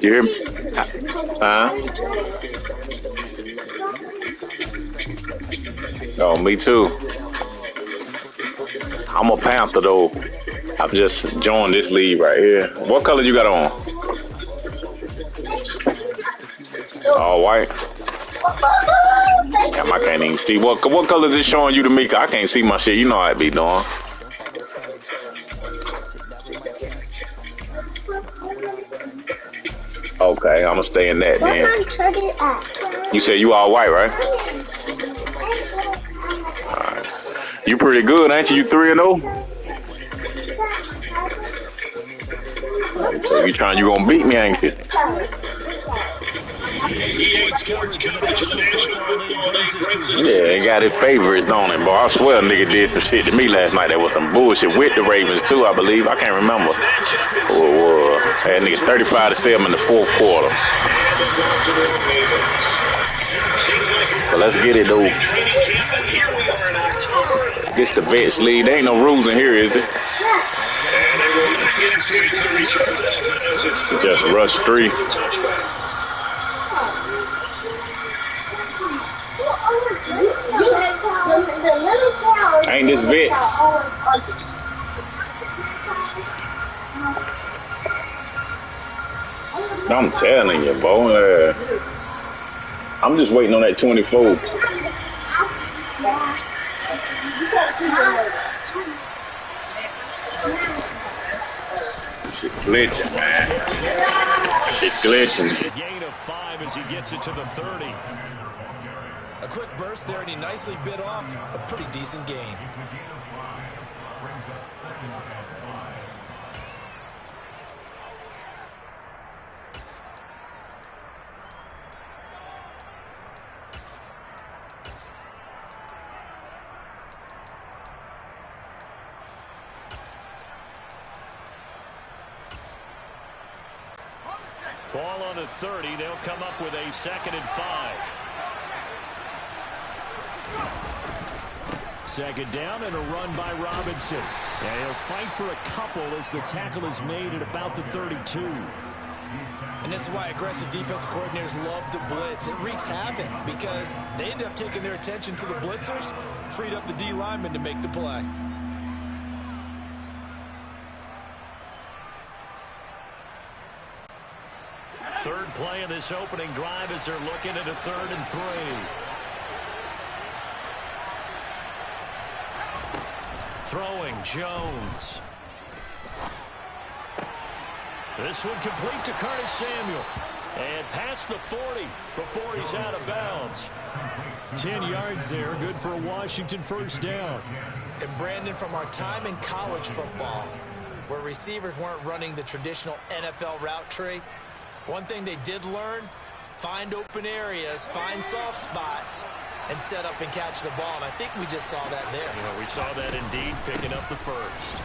You hear me? Oh, me too. I'm a Panther though. I've just joined this league right here. What color you got on? All white. Damn, I can't even see. What color is it showing you to me? I can't see my shit. You know how I be doing. Okay, I'ma stay in that then. You said you all white, right? Alright. You pretty good, ain't you? You 3-0? So you gonna beat me, ain't you? Yeah, they got his favorites on it, boy. I swear a nigga did some shit to me last night. There was some bullshit with the Ravens too, I believe. I can't remember. That nigga 35-7 in the fourth quarter. But let's get it though. This the Vets league. There ain't no rules in here, is there? Just rush 3. Ain't this Vets? I'm telling you, boy. I'm just waiting on that 24. Shit glitching, man. Shit glitching. A gain of 5 as he gets it to the 30. A quick burst there, and he nicely bit off a pretty decent gain. Ball on the 30. They'll come up with a 2nd and 5. 2nd down and a run by Robinson. And he'll fight for a couple as the tackle is made at about the 32. And this is why aggressive defense coordinators love to blitz. It wreaks havoc because they end up taking their attention to the blitzers, freed up the D lineman to make the play. Third play of this opening drive as they're looking at a 3rd and 3. Throwing Jones. This one complete to Curtis Samuel. And past the 40 before he's out of bounds. 10 yards there, good for a Washington 1st down. And Brandon, from our time in college football, where receivers weren't running the traditional NFL route tree, one thing they did learn, find open areas, find soft spots, and set up and catch the ball. And I think we just saw that there. Yeah, we saw that indeed, picking up the 1st.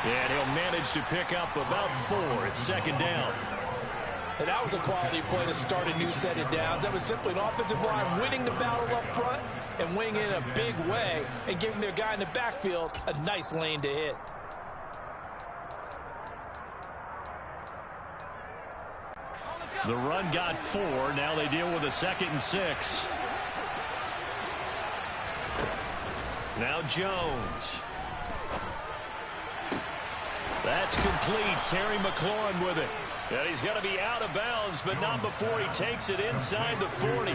And he'll manage to pick up about 4. It's 2nd down. And that was a quality play to start a new set of downs. That was simply an offensive line winning the battle up front and winning in a big way and giving their guy in the backfield a nice lane to hit. The run got 4. Now they deal with a 2nd and 6. Now Jones. That's complete. Terry McLaurin with it. And he's going to be out of bounds, but not before he takes it inside the 40.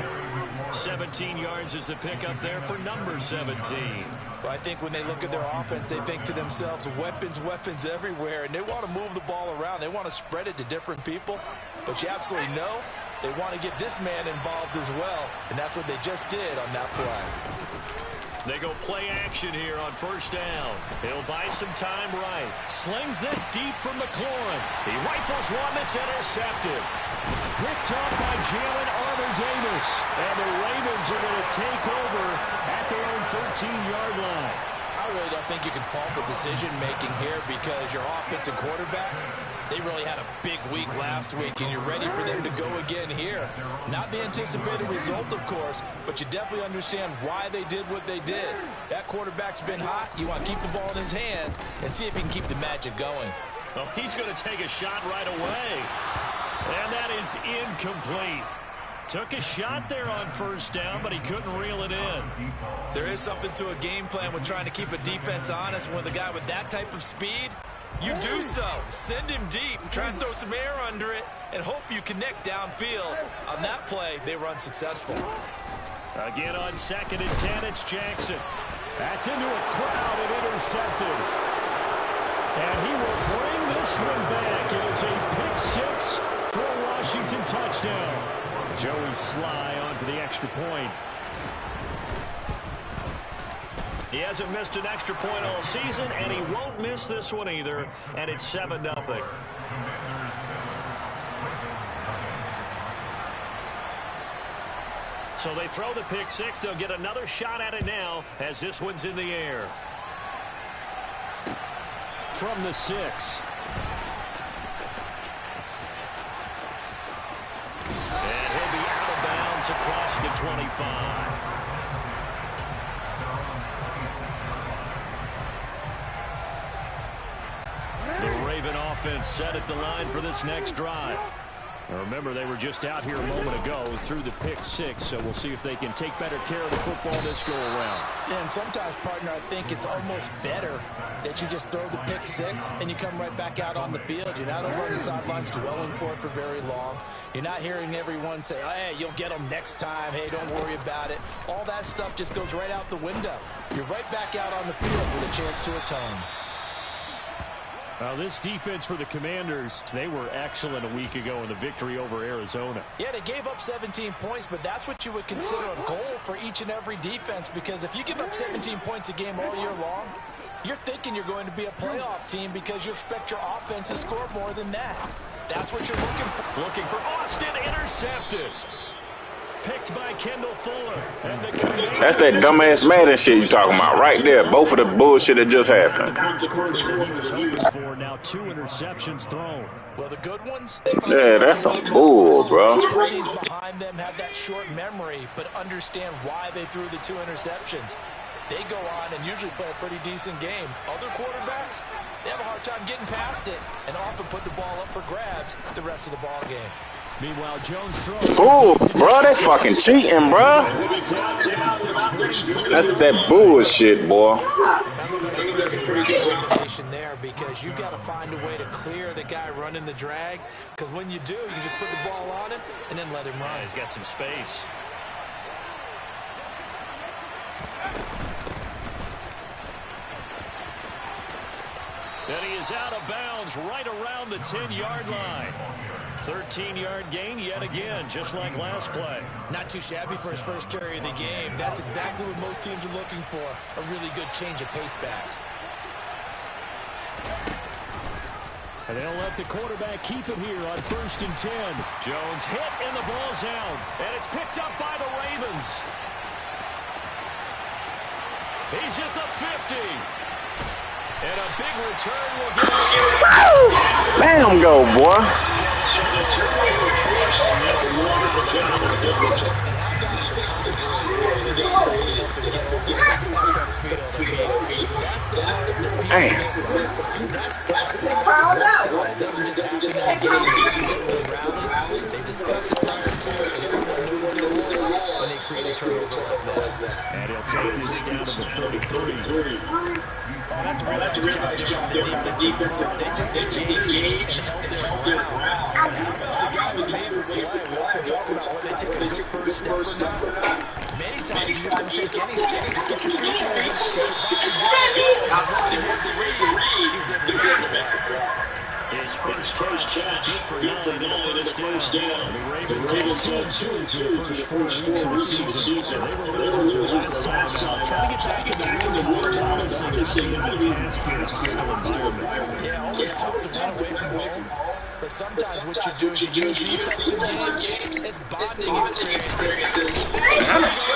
17 yards is the pickup there for number 17. Well, I think when they look at their offense, they think to themselves, weapons, weapons everywhere, and they want to move the ball around. They want to spread it to different people, but you absolutely know they want to get this man involved as well, and that's what they just did on that play. They go play action here on 1st down. He'll buy some time right. Slings this deep from McLaurin. He rifles one that's intercepted. Picked up by Jalen Armour-Davis. And the Ravens are going to take over at their own 13-yard line. I really don't think you can fault the decision-making here because your offensive quarterback, they really had a big week last week, and you're ready for them to go again here. Not the anticipated result, of course, but you definitely understand why they did what they did. That quarterback's been hot. You want to keep the ball in his hands and see if he can keep the magic going. Oh, he's going to take a shot right away. And that is incomplete. Took a shot there on first down, but he couldn't reel it in. There is something to a game plan with trying to keep a defense honest. With a guy with that type of speed, you do so. Send him deep, try and throw some air under it, and hope you connect downfield. On that play, they were unsuccessful. Again on 2nd and 10, it's Jackson. That's into a crowd and intercepted. And he will bring this one back. It is a pick six for a Washington touchdown. Joey Sly on for the extra point. He hasn't missed an extra point all season, and he won't miss this one either, and it's 7-0. So they throw the pick six. They'll get another shot at it now as this one's in the air. From the 6. And he'll be out of bounds across the 25. The Raven offense set at the line for this next drive. Now remember, they were just out here a moment ago through the pick six, so we'll see if they can take better care of the football this go-around. Yeah, and sometimes, partner, I think it's almost better that you just throw the pick six and you come right back out on the field. You're not over on the sidelines dwelling for it for very long. You're not hearing everyone say, oh, hey, you'll get them next time. Hey, don't worry about it. All that stuff just goes right out the window. You're right back out on the field with a chance to atone. Well, this defense for the Commanders, they were excellent a week ago in the victory over Arizona. Yeah, they gave up 17 points, but that's what you would consider a goal for each and every defense, because if you give up 17 points a game all year long, you're thinking you're going to be a playoff team because you expect your offense to score more than that. That's what you're looking for. Looking for Austin, intercepted. Picked by Kendall Fuller. And that's that dumbass Madden shit you talking about right there. Both of the bullshit that just happened. For now 2 interceptions thrown. Well, the good ones. Yeah, that's some bull, bro. These behind them have that short memory, but understand why they threw the 2 interceptions. They go on and usually play a pretty decent game. Other quarterbacks, they have a hard time getting past it and often put the ball up for grabs the rest of the ball game. Meanwhile, Jones throws. Ooh, bro, they fucking cheating, bro. That's that bullshit, boy. There, because you got to find a way to clear the guy running the drag. Because when you do, you just put the ball on him and then let him run. He's got some space. And he is out of bounds right around the 10-yard line. 13-yard gain yet again, just like last play. Not too shabby for his first carry of the game. That's exactly what most teams are looking for, a really good change of pace back. And they'll let the quarterback keep it here on 1st and 10. Jones hit and the ball's out. And it's picked up by the Ravens. He's at the 50. And a big return will get him. Let him go, boy. Hey. That's practice. It doesn't just happen in a game. They discuss it, when they create a turnover like that. And he'll take this down to the 33. That's a really nice job there by the defense. They just engaged and held their ground. And how about the guy who made the play? We're talking about when they take a good first step or not. Many times you just don't take any step. Just get your feet moving, get your body going. And once he hits the read, he's able to get the ball. His first catch, good for 9 in the first down. The Ravens had 2-2 through the first 4 weeks of the season. They were losing the last time. Trying to get back in the win and obviously not being a task in a hostile environment. Yeah, always tough to run away from home. But sometimes what you do is you use these types of games as bonding experiences.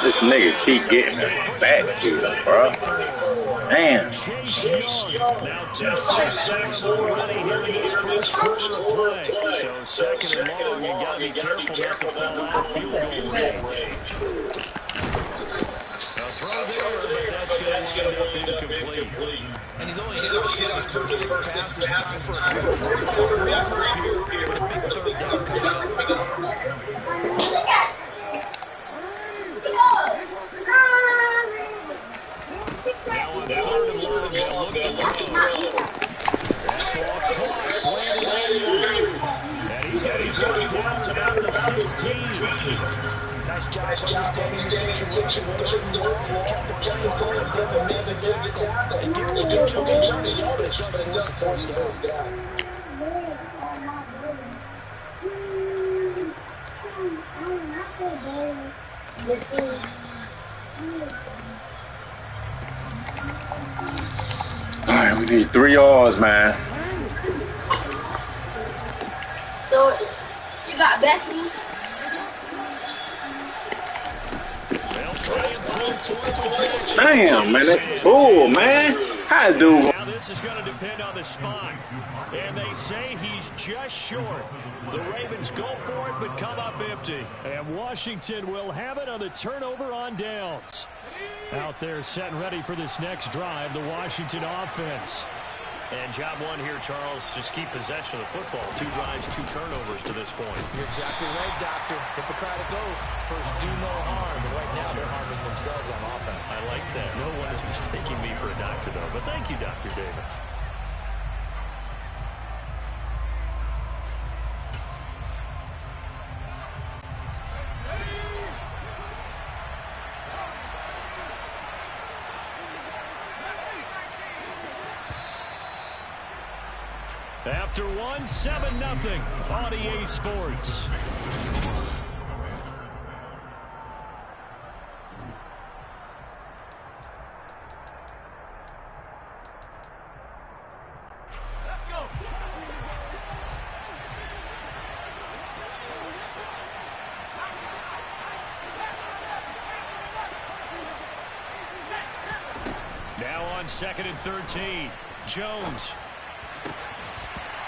This nigga keep getting back to him, bro. Damn. Now 2-6 already here in this first quarter of play. So 2nd and long, you got to be careful not to fall out of field goal range. throw there, but that's going to wind up incomplete. And he's only able to take his first 6 passes. Time for a regroup here with a big third down coming up. Now on 3rd and long, they'll look to throw. That ball caught, landed on YungG. And he's going to be brought down at about the 16. Nice job understanding the situation. 3rd and long, kept the play going, then made the tackle. And gave him a good chunk of yardage, but it does force a first down. All right, we need 3 yards, man. So, you got Becky? Damn, man, that's bull, man. How's dude? Now this is going to depend on the spot. And they say he's just short. The Ravens go for it, but come up empty. And Washington will have it on the turnover on downs. Out there set and ready for this next drive, the Washington offense. And job 1 here, Charles, just keep possession of the football. 2 drives, 2 turnovers to this point. You're exactly right, Doctor. Hippocratic oath. First, do no harm. But right now, they're harming themselves on offense. I like that. No one is mistaking me for a doctor, though. But thank you, Dr. Davis. After 1, 7-0 on EA Sports. Let's go. Now on 2nd and 13, Jones.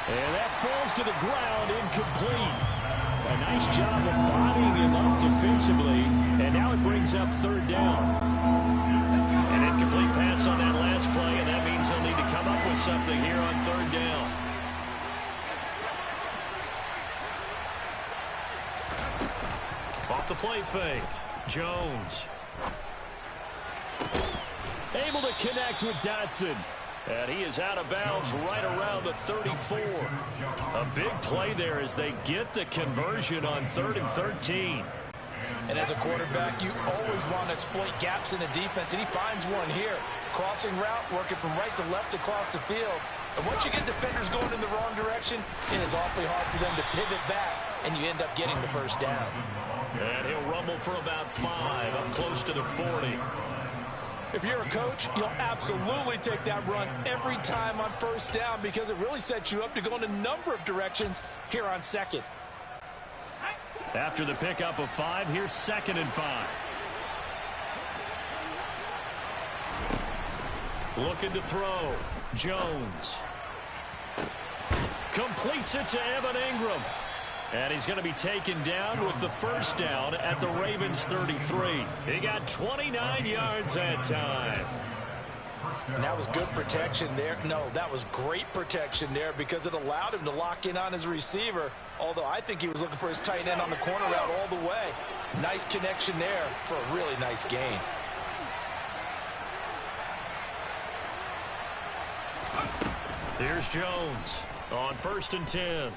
And that falls to the ground, incomplete. A nice job of bodying him up defensively. And now it brings up 3rd down. An incomplete pass on that last play, and that means they'll need to come up with something here on 3rd down. Off the play fake, Jones. Able to connect with Dotson. And he is out of bounds right around the 34. A big play there as they get the conversion on 3rd and 13. And as a quarterback, you always want to exploit gaps in the defense, and he finds one here. Crossing route, working from right to left across the field. And once you get defenders going in the wrong direction, it is awfully hard for them to pivot back, and you end up getting the first down. And he'll rumble for about 5, up close to the 40. If you're a coach, you'll absolutely take that run every time on 1st down because it really sets you up to go in a number of directions here on 2nd. After the pickup of 5, here's 2nd and 5. Looking to throw. Jones. Completes it to Evan Ingram. And he's going to be taken down with the first down at the Ravens 33. He got 29 yards that time. And that was good protection there. No, that was great protection there because it allowed him to lock in on his receiver. Although I think he was looking for his tight end on the corner route all the way. Nice connection there for a really nice gain. Here's Jones on 1st and 10.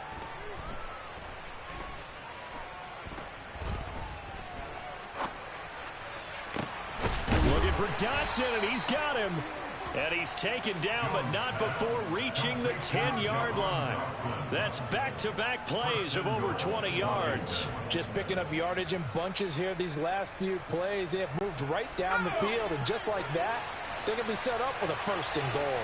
Looking for Dotson, and he's got him. And he's taken down, but not before reaching the 10-yard line. That's back-to-back plays of over 20 yards. Just picking up yardage in bunches here these last few plays. They have moved right down the field, and just like that, they're going to be set up with a 1st and goal.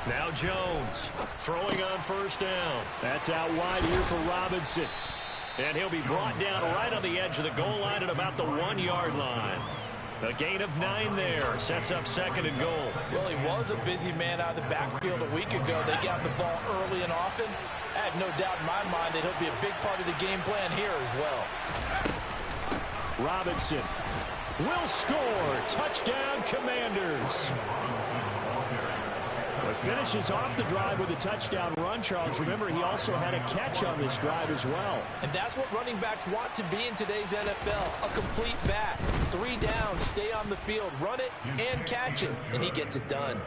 Now Jones throwing on 1st down. That's out wide here for Robinson. And he'll be brought down right on the edge of the goal line at about the 1-yard line. A gain of 9 there. Sets up 2nd and goal. Well, he was a busy man out of the backfield a week ago. They got the ball early and often. had no doubt in my mind that he'll be a big part of the game plan here as well. Robinson will score. Touchdown, Commanders. But finishes off the drive with a touchdown run, Charles. Remember, he also had a catch on this drive as well. And that's what running backs want to be in today's NFL, a complete back. 3 downs, stay on the field, run it, and catch it, and he gets it done.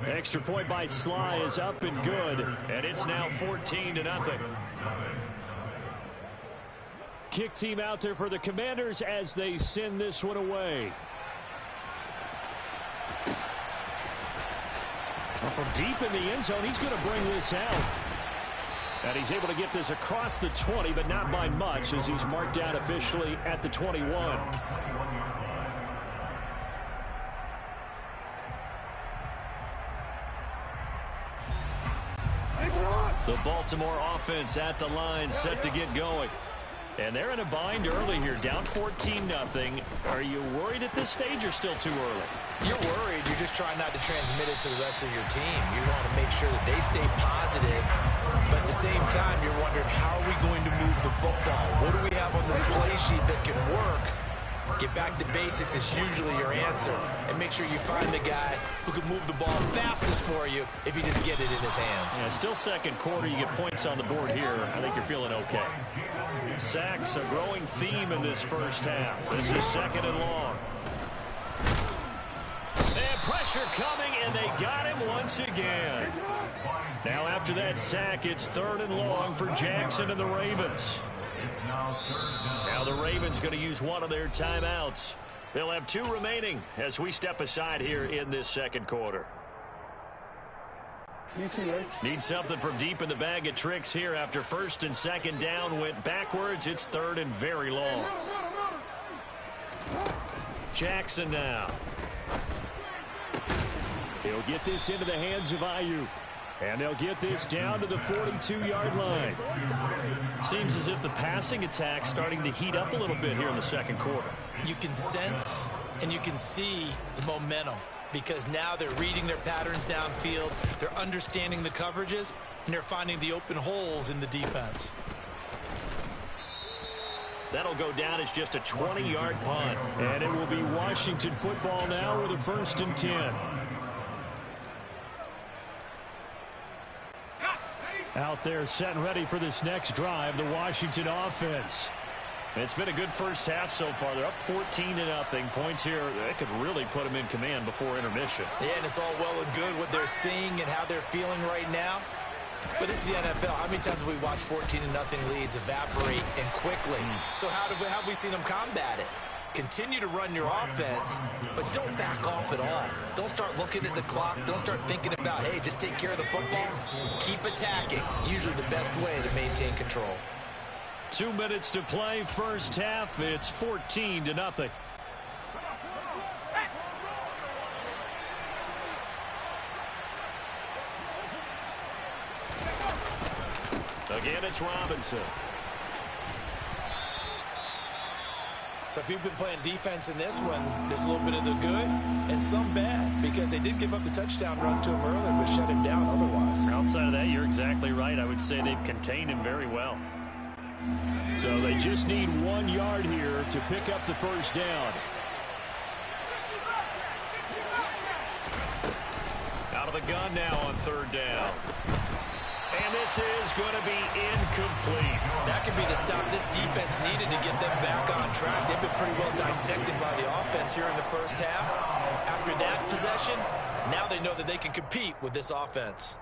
Extra point by Sly is up and good, and it's now 14-0. Kick team out there for the Commanders as they send this one away. Well, from deep in the end zone, he's going to bring this out. And he's able to get this across the 20, but not by much, as he's marked down officially at the 21. The Baltimore offense at the line, set to get going. And they're in a bind early here, down 14-0. Are you worried at this stage or still too early? You're worried. You're just trying not to transmit it to the rest of your team. You want to make sure that they stay positive. But at the same time, you're wondering, how are we going to move the football? What do we have on this play sheet that can work? Get back to basics is usually your answer. And make sure you find the guy who can move the ball fastest for you if you just get it in his hands. Yeah, still second quarter. You get points on the board here. I think you're feeling okay. Sacks, a growing theme in this first half. This is second and long. And pressure coming, and they got him once again. Now after that sack, it's third and long for Jackson and the Ravens. Now the Ravens going to use one of their timeouts. They'll have 2 remaining as we step aside here in this second quarter. Need something from deep in the bag of tricks here after first and second down went backwards. It's third and very long. Jackson now. He'll get this into the hands of Ayuk. And they'll get this down to the 42-yard line. Seems as if the passing attack's starting to heat up a little bit here in the second quarter. You can sense and you can see the momentum, because now they're reading their patterns downfield, they're understanding the coverages, and they're finding the open holes in the defense. That'll go down as just a 20-yard punt. And it will be Washington football now with a 1st and 10. Out there set and ready for this next drive, the Washington offense. It's been a good first half so far. They're up 14-0. Points here, that could really put them in command before intermission. Yeah, and it's all well and good what they're seeing and how they're feeling right now. But this is the NFL. How many times have we watched 14-0 leads evaporate and quickly? So how have we seen them combat it? Continue to run your offense, but don't back off at all. Don't start looking at the clock. Don't start thinking about, hey, just take care of the football. Keep attacking. Usually the best way to maintain control. 2 minutes to play, first half. It's 14-0. Again, it's Robinson. So if you've been playing defense in this one, there's a little bit of the good and some bad, because they did give up the touchdown run to him earlier, but shut him down otherwise. Outside of that, you're exactly right. I would say they've contained him very well. So they just need 1 yard here to pick up the first down. Out of the gun now on third down. And this is going to be incomplete. That could be the stop this defense needed to get them back on track. They've been pretty well dissected by the offense here in the first half. After that possession, now they know that they can compete with this offense.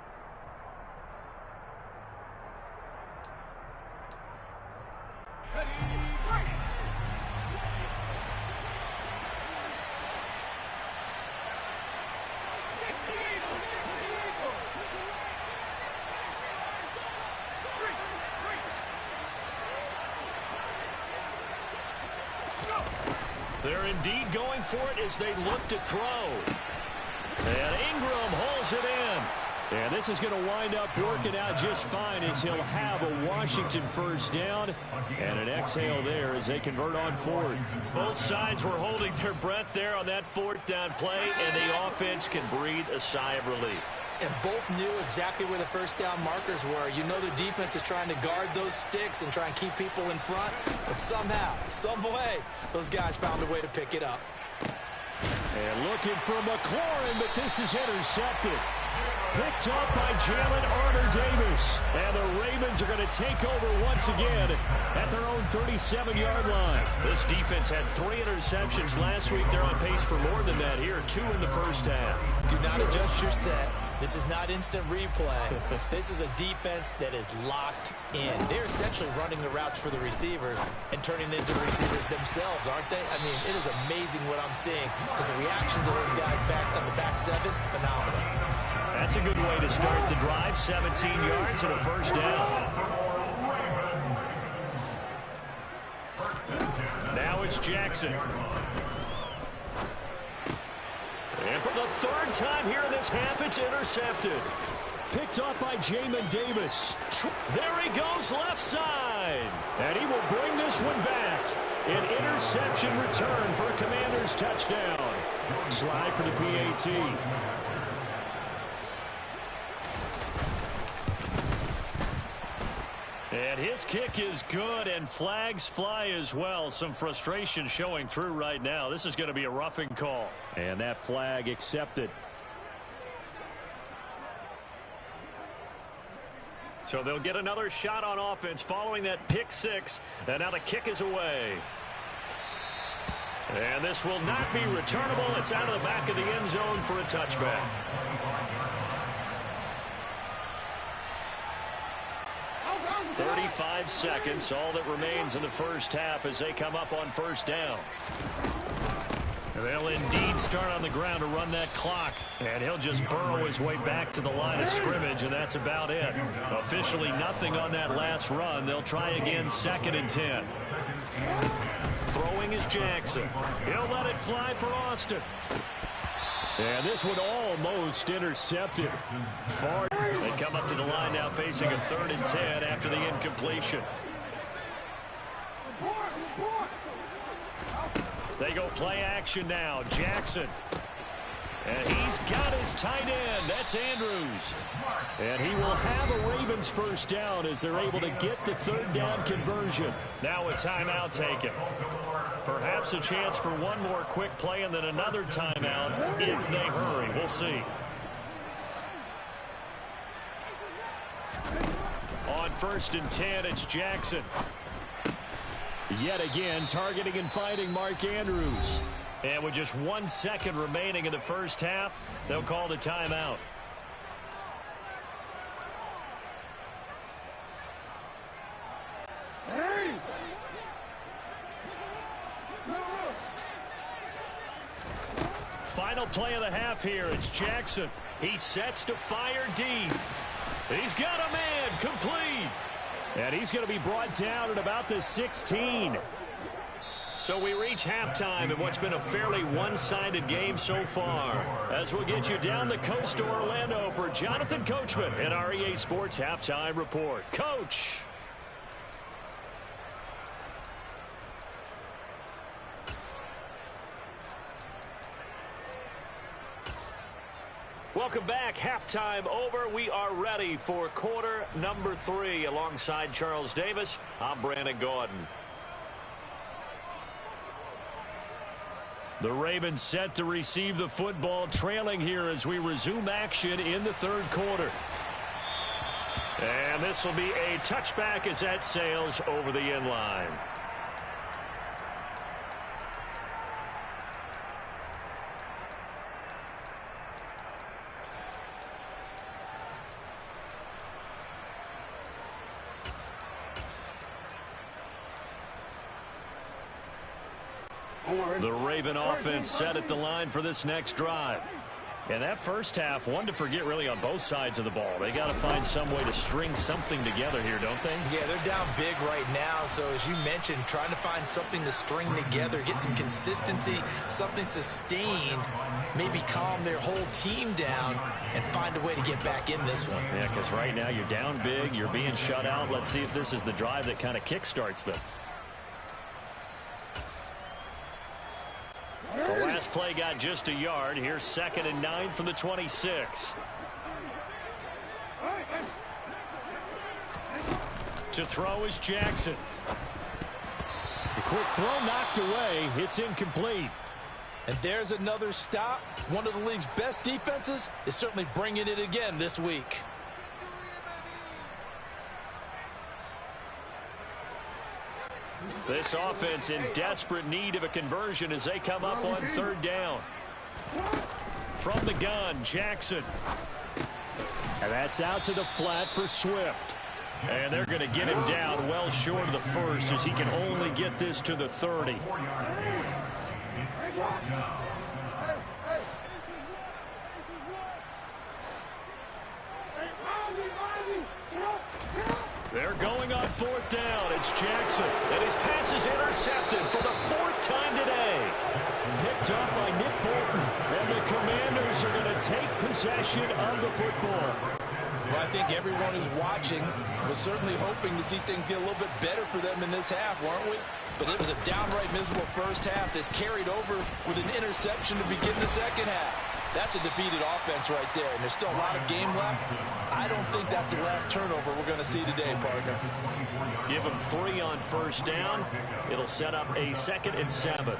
They're indeed going for it as they look to throw. And Ingram holds it in. And this is going to wind up working out just fine, as he'll have a Washington first down. And an exhale there as they convert on fourth. Both sides were holding their breath there on that fourth down play, and the offense can breathe a sigh of relief. And both knew exactly where the first down markers were. You know the defense is trying to guard those sticks and try and keep people in front. But somehow, some way, those guys found a way to pick it up. And looking for McLaurin, but this is intercepted. Picked up by Jalen Arter-Davis. And the Ravens are going to take over once again at their own 37-yard line. This defense had 3 interceptions last week. They're on pace for more than that here. 2 in the first half. Do not adjust your set. This is not instant replay. This is a defense that is locked in. They're essentially running the routes for the receivers and turning into the receivers themselves, aren't they? I mean, it is amazing what I'm seeing because the reaction to those guys back on the back 7, phenomenal. That's a good way to start the drive. 17 yards and a first down. Now it's Jackson. And for the 3rd time here in this half, it's intercepted. Picked up by Jamin Davis. There he goes, left side. And he will bring this one back. An interception return for a Commanders touchdown. Slide for the PAT. And his kick is good, and flags fly as well. Some frustration showing through right now. This is going to be a roughing call. And that flag accepted. So they'll get another shot on offense following that pick 6. And now the kick is away. And this will not be returnable. It's out of the back of the end zone for a touchback. 35 seconds, all that remains in the first half as they come up on first down. They'll indeed start on the ground to run that clock. And he'll just burrow his way back to the line of scrimmage, and that's about it. Officially nothing on that last run. They'll try again 2nd and 10. Throwing is Jackson. He'll let it fly for Austin. And this one almost intercepted. Far. They come up to the line now facing a 3rd and 10 after the incompletion. They go play action now. Jackson. And he's got his tight end. That's Andrews. And he will have a Ravens first down as they're able to get the 3rd down conversion. Now a timeout taken. Perhaps a chance for one more quick play and then another timeout if they hurry. We'll see. On 1st and 10, it's Jackson. Yet again, targeting and finding Mark Andrews. And with just 1 second remaining in the first half, they'll call the timeout. Final play of the half here. It's Jackson. He sets to fire deep. He's got a man complete. And he's going to be brought down at about the 16. So we reach halftime in what's been a fairly one-sided game so far. As we'll get you down the coast to Orlando for Jonathan Coachman in our EA Sports Halftime Report. Coach. Welcome back. Halftime over. We are ready for quarter number 3. Alongside Charles Davis, I'm Brandon Gordon. The Ravens set to receive the football, trailing here as we resume action in the 3rd quarter. And this will be a touchback as that sails over the end line. The Raven offense set at the line for this next drive. And that first half, one to forget really on both sides of the ball. They got to find some way to string something together here, don't they? Yeah, they're down big right now. So as you mentioned, trying to find something to string together, get some consistency, something sustained, maybe calm their whole team down and find a way to get back in this one. Yeah, because right now you're down big, you're being shut out. Let's see if this is the drive that kind of kickstarts them. The last play got just a yard. Here's 2nd and 9 from the 26. To throw is Jackson. The quick throw knocked away. It's incomplete. And there's another stop. One of the league's best defenses is certainly bringing it again this week. This offense in desperate need of a conversion as they come up on third down. From the gun, Jackson. And that's out to the flat for Swift. And they're going to get him down well short of the first as he can only get this to the 30. They're going on fourth down. It's Jackson. And his pass is intercepted for the fourth time today. Picked up by Nick Bolton. And the Commanders are going to take possession of the football. Well, I think everyone who's watching was certainly hoping to see things get a little bit better for them in this half, weren't we? But it was a downright miserable first half. This carried over with an interception to begin the second half. That's a defeated offense right there, and there's still a lot of game left. I don't think that's the last turnover we're going to see today, partner. Give them 3 on first down. It'll set up a 2nd and 7.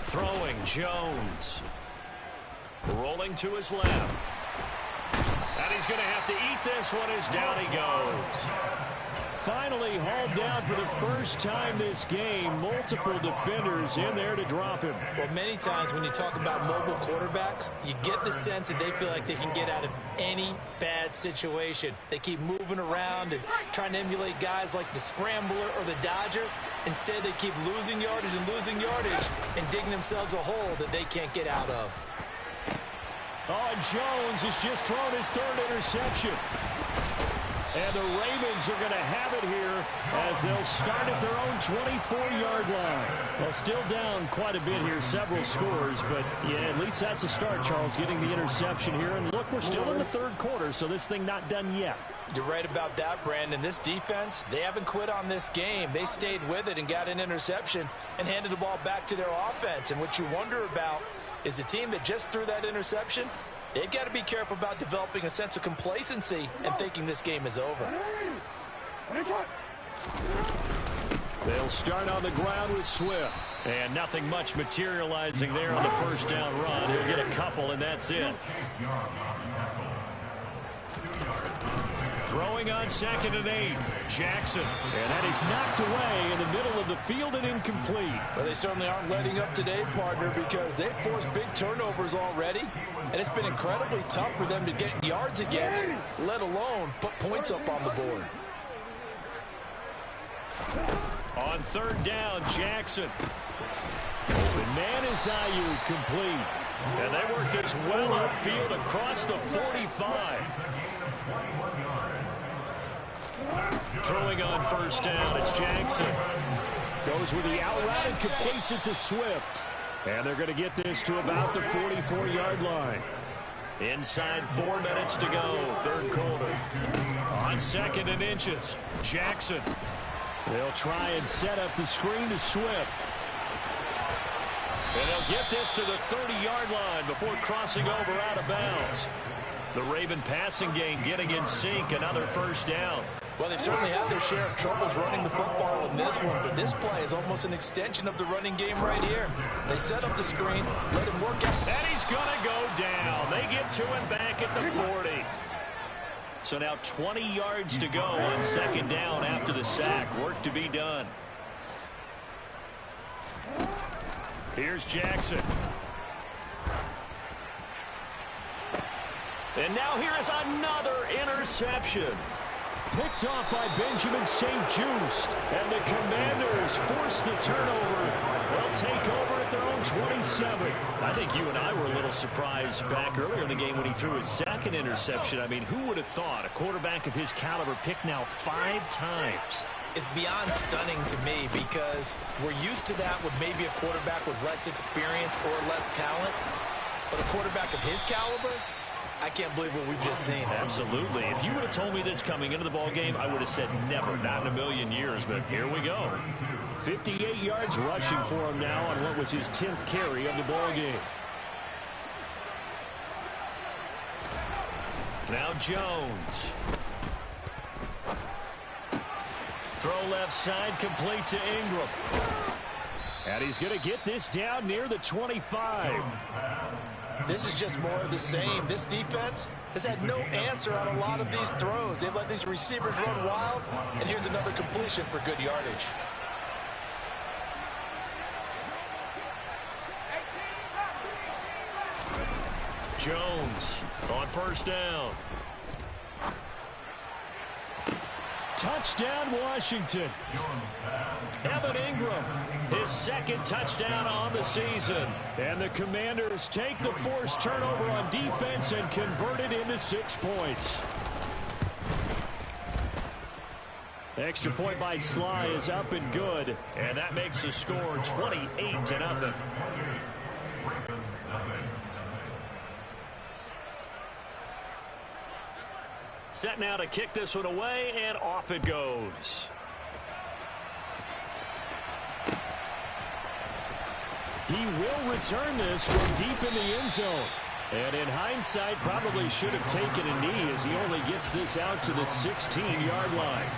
Throwing, Jones. Rolling to his left. And he's going to have to eat this one as down he goes. Finally hauled down for the first time this game. Multiple defenders in there to drop him. Well, many times when you talk about mobile quarterbacks, you get the sense that they feel like they can get out of any bad situation. They keep moving around and trying to emulate guys like the Scrambler or the Dodger. Instead, they keep losing yardage and digging themselves a hole that they can't get out of. Oh, and Jones has just thrown his 3rd interception. And the Ravens are going to have it here as they'll start at their own 24-yard line. Well, still down quite a bit here, several scores, but yeah, at least that's a start, Charles, getting the interception here. And look, we're still in the 3rd quarter, so this thing not done yet. You're right about that, Brandon. This defense, they haven't quit on this game. They stayed with it and got an interception and handed the ball back to their offense. And what you wonder about is the team that just threw that interception, they've got to be careful about developing a sense of complacency and thinking this game is over. They'll start on the ground with Swift. And nothing much materializing there on the first down run. He'll get a couple, and that's it. Throwing on 2nd and 8. Jackson. And that is knocked away in the middle of the field and incomplete. Well, they certainly aren't letting up today, partner, because they've forced big turnovers already. And it's been incredibly tough for them to get yards against, let alone put points up on the board. On 3rd down, Jackson. Open man is Ayuk, complete. And they work this well upfield across the 45. Throwing on first down, it's Jackson. Goes with the out route and completes it to Swift. And they're going to get this to about the 44-yard line. Inside 4 minutes to go, 3rd quarter. On 2nd and inches, Jackson. They'll try and set up the screen to Swift. And they'll get this to the 30-yard line before crossing over out of bounds. The Raven passing game getting in sync, another first down. Well, they certainly had their share of troubles running the football in this one, but this play is almost an extension of the running game right here. They set up the screen, let him work out. And he's going to go down. They get to him back at the 40. So now 20 yards to go on 2nd down after the sack. Work to be done. Here's Jackson. And now here is another interception. Picked off by Benjamin St-Juste. And the Commanders force the turnover. They'll take over at their own 27. I think you and I were a little surprised back earlier in the game when he threw his 2nd interception. I mean, who would have thought a quarterback of his caliber picked now 5 times? It's beyond stunning to me because we're used to that with maybe a quarterback with less experience or less talent. But a quarterback of his caliber, I can't believe what we've just seen. Absolutely. If you would have told me this coming into the ball game, I would have said never, not in a million years. But here we go. 58 yards rushing for him now on what was his 10th carry of the ball game. Now Jones. Throw left side, complete to Ingram. And he's going to get this down near the 25. This is just more of the same. This defense has had no answer on a lot of these throws. They've let these receivers run wild, and here's another completion for good yardage. Jones on first down. Touchdown, Washington. Evan Ingram, his second touchdown on the season. And the Commanders take the forced turnover on defense and convert it into 6 points. Extra point by Sly is up and good. And that makes the score 28-0. Set now to kick this one away, and off it goes. He will return this from deep in the end zone. And in hindsight, probably should have taken a knee as he only gets this out to the 16-yard line.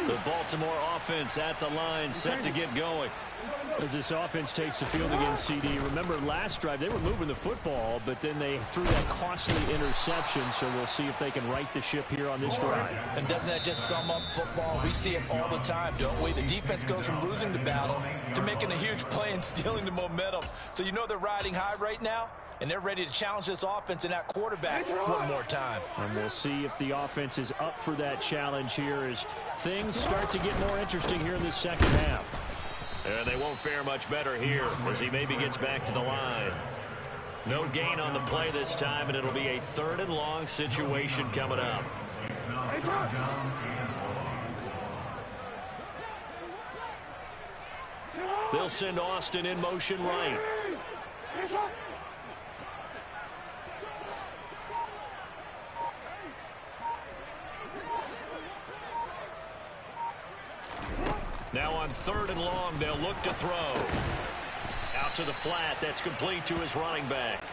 The Baltimore offense at the line, set to get going. As this offense takes the field against CD, remember last drive they were moving the football, but then they threw that costly interception, so we'll see if they can right the ship here on this drive. And doesn't that just sum up football? We see it all the time, don't we? The defense goes from losing the battle to making a huge play and stealing the momentum. So you know they're riding high right now, and they're ready to challenge this offense and that quarterback one more time. And we'll see if the offense is up for that challenge here as things start to get more interesting here in the second half. And they won't fare much better here as he maybe gets back to the line. No gain on the play this time, and it'll be a 3rd and long situation coming up. They'll send Austin in motion right. Now on 3rd and long, they'll look to throw. Out to the flat, that's complete to his running back.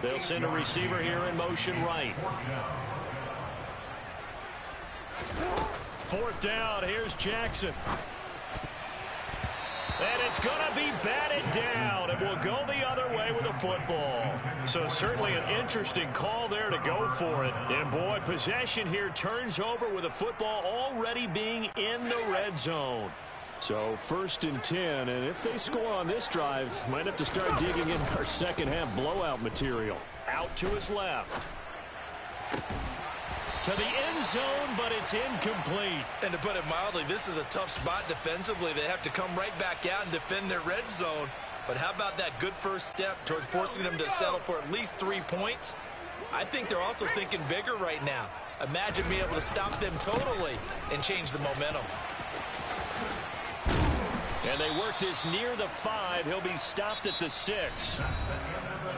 They'll send a receiver here in motion right. 4th down, here's Jackson. And it's going to be batted down, and we'll go the other way with a football. So certainly an interesting call there to go for it. And, boy, possession here turns over with a football already being in the red zone. So 1st and 10, and if they score on this drive, might have to start digging in our second-half blowout material. Out to his left. To the end zone, but it's incomplete. And to put it mildly, this is a tough spot defensively. They have to come right back out and defend their red zone. But how about that good first step towards forcing them to settle for at least 3 points? I think they're also thinking bigger right now. Imagine being able to stop them totally and change the momentum. And they work this near the 5. He'll be stopped at the 6.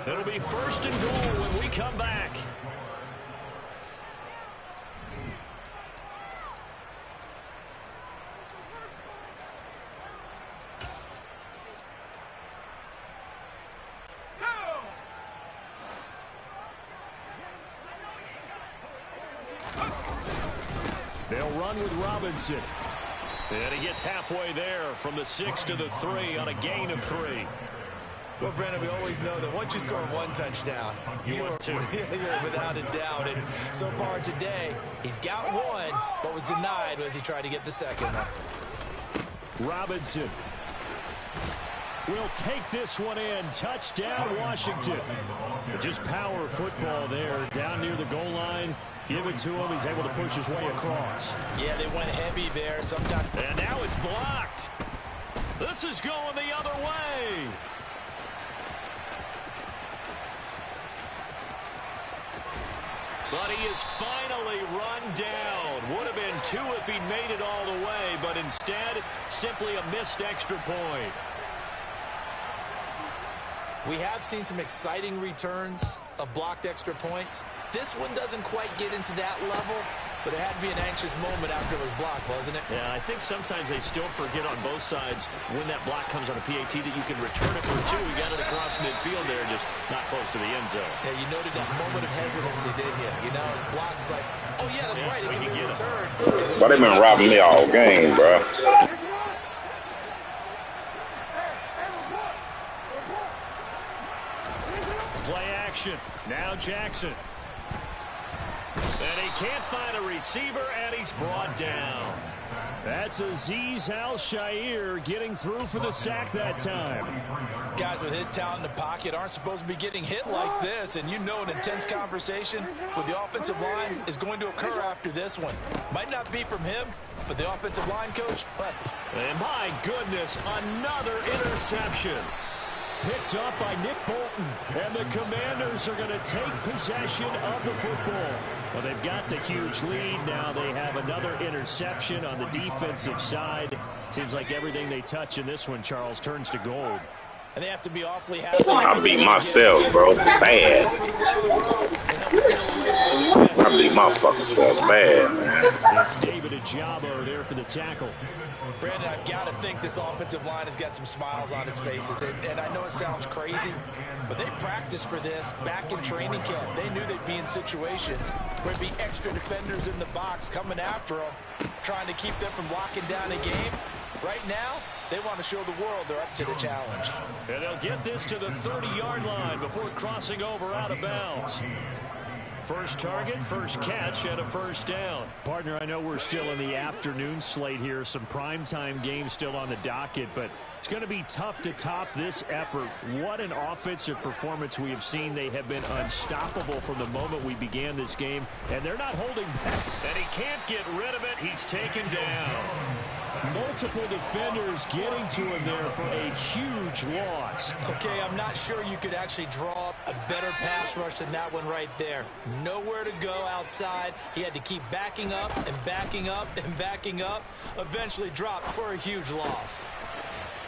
It'll be 1st and goal when we come back. They'll run with Robinson. And he gets halfway there from the 6 to the 3 on a gain of 3. Well, Brandon, we always know that once you score 1 touchdown, you're without a doubt. And so far today, he's got 1, but was denied as he tried to get the second. Robinson will take this one in. Touchdown, Washington. Just power football there down near the goal line. Give it to him. He's able to push his way across. Yeah, they went heavy there sometimes. And now it's blocked. This is going the other way. But he is finally run down. Would have been 2 if he made it all the way, but instead, simply a missed extra point. We have seen some exciting returns of blocked extra points. This one doesn't quite get into that level, But it had to be an anxious moment after it was blocked, wasn't it? Yeah, I think sometimes they still forget on both sides when that block comes on a PAT that you can return it for 2. He got it across midfield there, just not close to the end zone. Yeah, you noted that moment of hesitancy, didn't you? You know, his block's like, oh, yeah, that's right. It can be returned. But they've been robbing me all game, bro. Play action. Now Jackson. And he can't find a receiver, and he's brought down. That's Azeez Al-Shaair getting through for the sack that time. Guys with his talent in the pocket aren't supposed to be getting hit like this, and you know an intense conversation with the offensive line is going to occur after this one. Might not be from him, but the offensive line coach, but... And my goodness, another interception. Picked up by Nick Bolton, and the Commanders are going to take possession of the football. Well, they've got the huge lead. Now they have another interception on the defensive side. Seems like everything they touch in this one, Charles, turns to gold. And they have to be awfully happy. I beat myself, bro. Bad. I beat my fucking self bad, man. It's David Ajabo there for the tackle. Brandon, I've got to think this offensive line has got some smiles on its faces. And I know it sounds crazy, but they practiced for this back in training camp. They knew they'd be in situations where there'd be extra defenders in the box coming after them, trying to keep them from locking down a game. Right now, they want to show the world they're up to the challenge. And they'll get this to the 30-yard line before crossing over out of bounds. First target, first catch, and a first down. Partner, I know we're still in the afternoon slate here. Some primetime games still on the docket, but it's going to be tough to top this effort. What an offensive performance we have seen. They have been unstoppable from the moment we began this game, and they're not holding back. And he can't get rid of it. He's taken down. Multiple defenders getting to him there for a huge loss. Okay, I'm not sure you could actually draw up a better pass rush than that one right there. Nowhere to go outside. He had to keep backing up and backing up and backing up. Eventually dropped for a huge loss.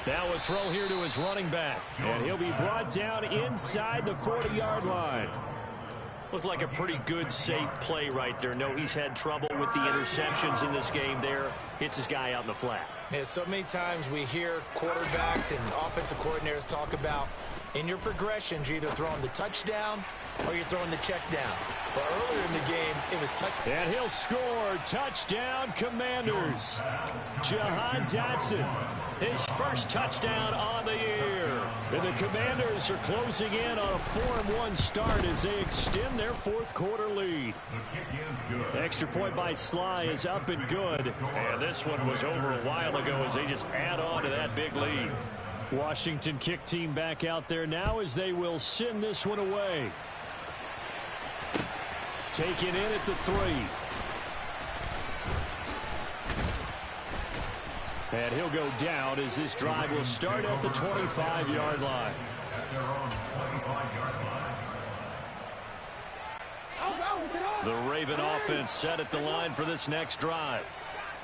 Now a throw here to his running back. And he'll be brought down inside the 40-yard line. Looked like a pretty good, safe play right there. No, he's had trouble with the interceptions in this game there. Hits his guy out in the flat. Yeah, so many times we hear quarterbacks and offensive coordinators talk about in your progressions, you're either throwing the touchdown or you're throwing the check down. But earlier in the game, it was touchdown. And he'll score. Touchdown, Commanders. Jahan Dotson, his first touchdown on the year. And the Commanders are closing in on a 4-1 start as they extend their fourth quarter lead. Extra point by Sly is up and good. And this one was over a while ago as they just add on to that big lead. Washington kick team back out there now as they will send this one away. Taken in at the 3. And he'll go down as this drive will start at the 25-yard line. The Raven offense set at the line for this next drive.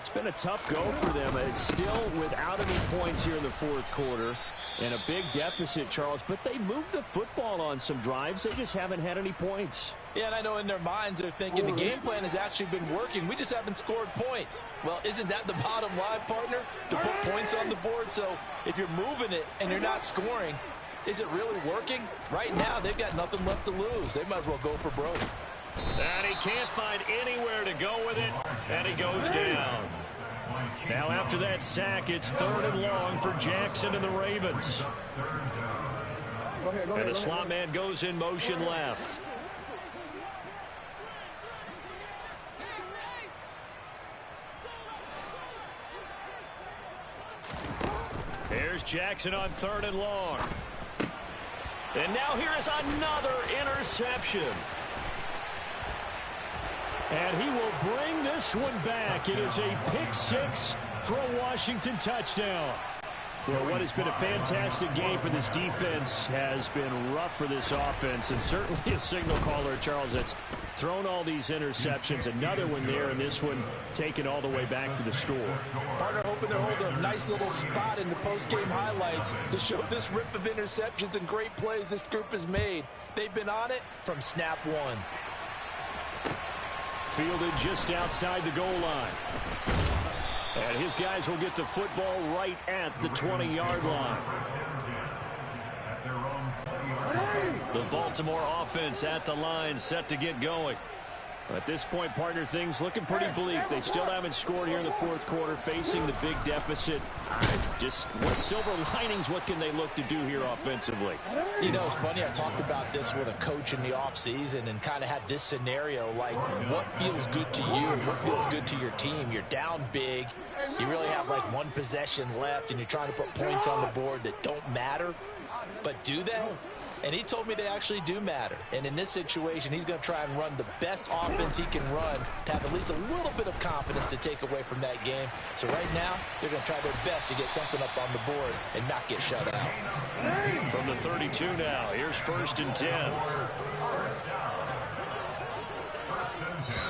It's been a tough go for them. It's still without any points here in the fourth quarter. And a big deficit, Charles. But they moved the football on some drives. They just haven't had any points. Yeah, and I know in their minds they're thinking the game plan has actually been working. We just haven't scored points. Well, isn't that the bottom line, partner? To put points on the board. So if you're moving it and you're not scoring, is it really working? Right now, they've got nothing left to lose. They might as well go for broke. And he can't find anywhere to go with it. And he goes down. Now after that sack, it's 3rd and long for Jackson and the Ravens. And the slot man goes in motion left. Here's Jackson on 3rd and long. And now here is another interception. And he will bring this one back. It is a pick 6 for a Washington touchdown. Well, what has been a fantastic game for this defense has been rough for this offense, and certainly a signal caller, Charles, that's thrown all these interceptions. Another one there, and this one taken all the way back for the score. Partner hoping to hold a nice little spot in the post-game highlights to show this rip of interceptions and great plays this group has made. They've been on it from snap one. fielded just outside the goal line. And his guys will get the football right at the 20-yard line. The Baltimore offense at the line, set to get going. At this point, partner, things looking pretty bleak. They still haven't scored here in the fourth quarter, facing the big deficit. Just what silver linings, what can they look to do here offensively? You know, it's funny, I talked about this with a coach in the offseason and kind of had this scenario, like what feels good to you, what feels good to your team. You're down big, you really have like one possession left, and you're trying to put points on the board that don't matter. But do they? And he told me they actually do matter. And in this situation, he's going to try and run the best offense he can run to have at least a little bit of confidence to take away from that game. So right now, they're going to try their best to get something up on the board and not get shut out. From the 32 now, here's 1st and 10.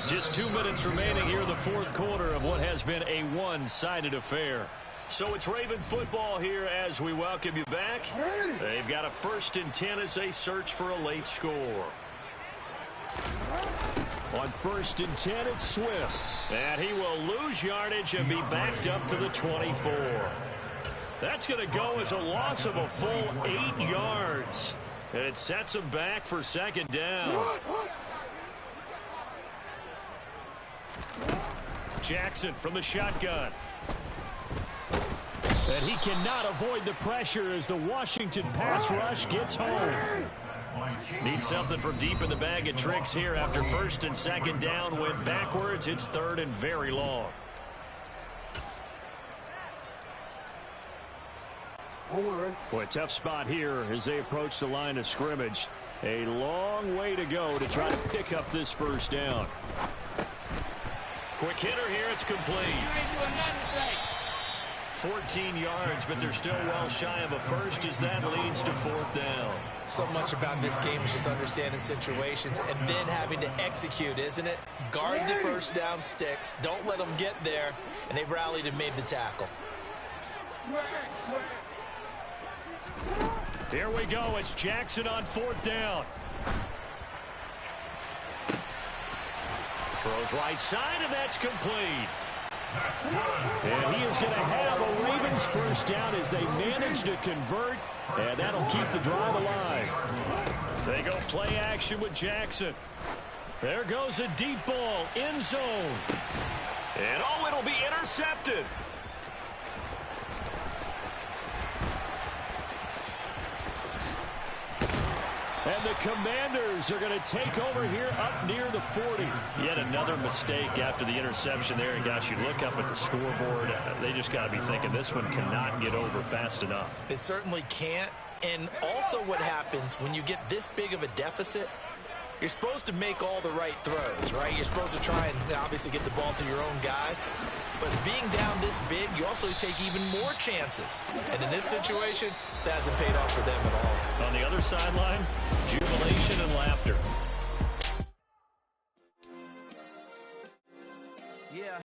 Just 2 minutes remaining here in the fourth quarter of what has been a one-sided affair. So it's Raven football here as we welcome you back. They've got a 1st and 10 as they search for a late score. On 1st and 10, it's Swift. And he will lose yardage and be backed up to the 24. That's going to go as a loss of a full 8 yards. And it sets him back for 2nd down. Jackson from the shotgun. And he cannot avoid the pressure as the Washington pass rush gets home. Need something from deep in the bag of tricks here after 1st and 2nd down. Went backwards. It's 3rd and very long. Boy, tough spot here as they approach the line of scrimmage. A long way to go to try to pick up this 1st down. Quick hitter here. It's complete. 14 yards, but they're still well shy of a first as that leads to 4th down. So much about this game is just understanding situations and then having to execute, isn't it? Guard the 1st down sticks. Don't let them get there. And they rallied and made the tackle. Here we go. It's Jackson on 4th down. Throws right side, and that's complete. And he is going to have a Ravens 1st down as they manage to convert, and that'll keep the drive alive. They go play action with Jackson. There goes a deep ball, end zone. And oh, it'll be intercepted. And the Commanders are going to take over here up near the 40. Yet another mistake after the interception there. And, gosh, you look up at the scoreboard. They just got to be thinking this one cannot get over fast enough. It certainly can't. And also what happens when you get this big of a deficit, you're supposed to make all the right throws, right? You're supposed to try and obviously get the ball to your own guys. But being down this big, you also take even more chances. And in this situation, that hasn't paid off for them at all. On the other sideline, jubilation and